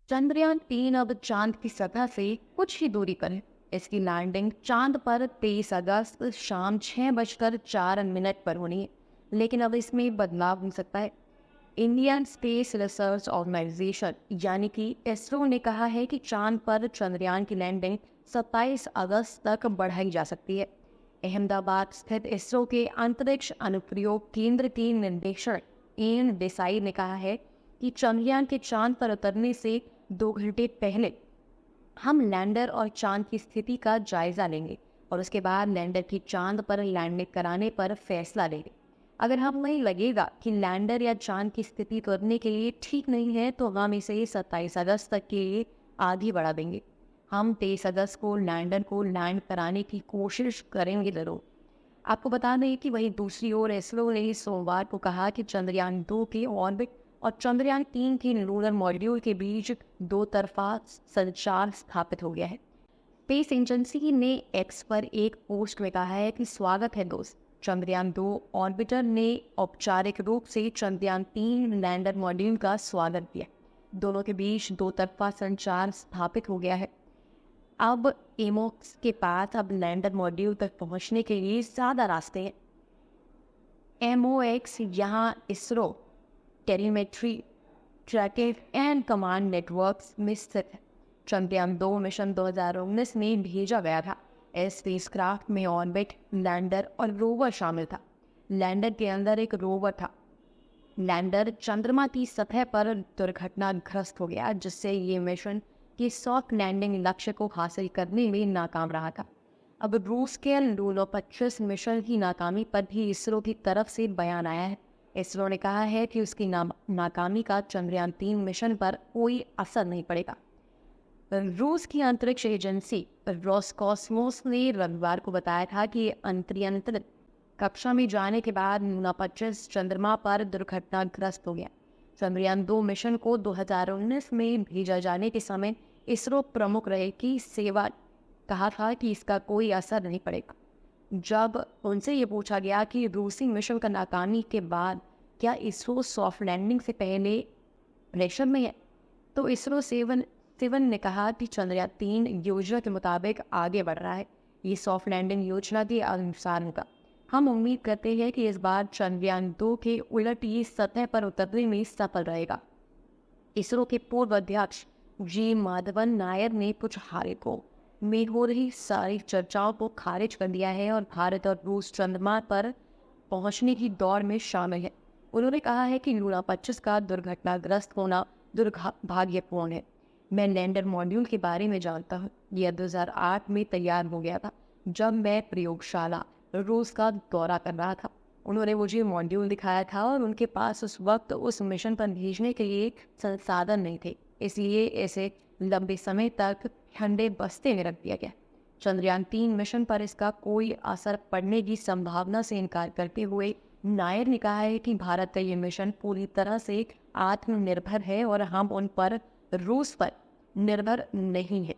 चंद्रयान 3 अब चांद की सतह से कुछ ही दूरी पर है। इसकी लैंडिंग चांद पर 23 अगस्त शाम 6:04 पर होनी है, लेकिन अब इसमें बदलाव हो सकता है। इंडियन स्पेस रिसर्च ऑर्गेनाइजेशन यानी कि इसरो ने कहा है कि चांद पर चंद्रयान की लैंडिंग 27 अगस्त तक बढ़ाई जा सकती है। अहमदाबाद स्थित इसरो के अंतरिक्ष अनुप्रयोग केंद्र के निदेशक एन देसाई ने कहा है कि चंद्रयान के चांद पर उतरने से 2 घंटे पहले हम लैंडर और चांद की स्थिति का जायजा लेंगे और उसके बाद लैंडर की चांद पर लैंडिंग कराने पर फैसला लेंगे। अगर हमें लगेगा कि लैंडर या चांद की स्थिति उतरने के लिए ठीक नहीं है तो हम इसे 27 अगस्त तक के लिए आगे बढ़ा देंगे। हम 23 अगस्त को लैंडर को लैंड कराने की कोशिश करेंगे ज़रूर। आपको बता दें कि वहीं दूसरी ओर इसरो ने सोमवार को कहा कि चंद्रयान 2 के ऑर्बिट और चंद्रयान 3 के लूनर मॉड्यूल के बीच दो तरफा संचार स्थापित हो गया है। स्पेस एजेंसी ने एक्स पर एक पोस्ट में कहा है कि स्वागत है दोस्त, चंद्रयान 2 ऑर्बिटर ने औपचारिक रूप से चंद्रयान 3 लैंडर मॉड्यूल का स्वागत किया। दोनों के बीच दो तरफा संचार स्थापित हो गया है। अब एमोक्स के पास अब लैंडर मॉड्यूल तक पहुंचने के लिए ज़्यादा रास्ते हैं। एमओएक्स यहाँ ISRO telemetry tracking and command networks में स्थित है। चंद्रयान 2 मिशन 2019 में भेजा गया था। इस स्पेसक्राफ्ट में ऑर्बिट, लैंडर और रोवर शामिल था। लैंडर के अंदर एक रोवर था। लैंडर चंद्रमा की सतह पर दुर्घटनाग्रस्त हो गया, जिससे ये मिशन की सॉफ्ट लैंडिंग लक्ष्य को हासिल करने में नाकाम रहा था। अब रूस के लूनो 25 मिशन की नाकामी पर भी इसरो की तरफ से बयान आया है। इसरो ने कहा है कि उसकी नाकामी का चंद्रयान 3 मिशन पर कोई असर नहीं पड़ेगा। रूस की अंतरिक्ष एजेंसी रोसकॉस्मोस ने रविवार को बताया था कि अंतरियंत्रित कक्षा में जाने के बाद लूना 25 चंद्रमा पर दुर्घटनाग्रस्त हो गया। चंद्रयान 2 मिशन को 2019 में भेजा जाने के समय इसरो प्रमुख रहे की सेवा कहा था कि इसका कोई असर नहीं पड़ेगा। जब उनसे ये पूछा गया कि रूसी मिशन का नाकामी के बाद क्या इसरो सॉफ्ट लैंडिंग से पहले प्रेशर में है, तो इसरो सेवन ने कहा कि चंद्रयान 3 योजना के मुताबिक आगे बढ़ रहा है। ये सॉफ्ट लैंडिंग योजना के अनुसार होगा। हम उम्मीद करते हैं कि इस बार चंद्रयान 2 के उलट ये सतह पर उतरने में सफल रहेगा। इसरो के पूर्व अध्यक्ष जी माधवन नायर ने कुछ हारेकों में हो रही सारी चर्चाओं को खारिज कर दिया है और भारत और रूस चंद्रमा पर पहुंचने की दौड़ में शामिल है। उन्होंने कहा है कि लूना 25 का दुर्घटनाग्रस्त होना दुर्भाग्यपूर्ण है। मैं लैंडर मॉड्यूल के बारे में जानता हूँ। यह 2008 में तैयार हो गया था, जब मैं प्रयोगशाला रूस का दौरा कर रहा था। उन्होंने मुझे मॉड्यूल दिखाया था और उनके पास उस वक्त उस मिशन पर भेजने के लिए संसाधन नहीं थे, इसलिए इसे लंबे समय तक ठंडे बस्ते में रख दिया गया। चंद्रयान 3 मिशन पर इसका कोई असर पड़ने की संभावना से इनकार करते हुए नायर ने कहा है कि भारत का ये मिशन पूरी तरह से आत्मनिर्भर है और हम उन पर रूस पर निर्भर नहीं है।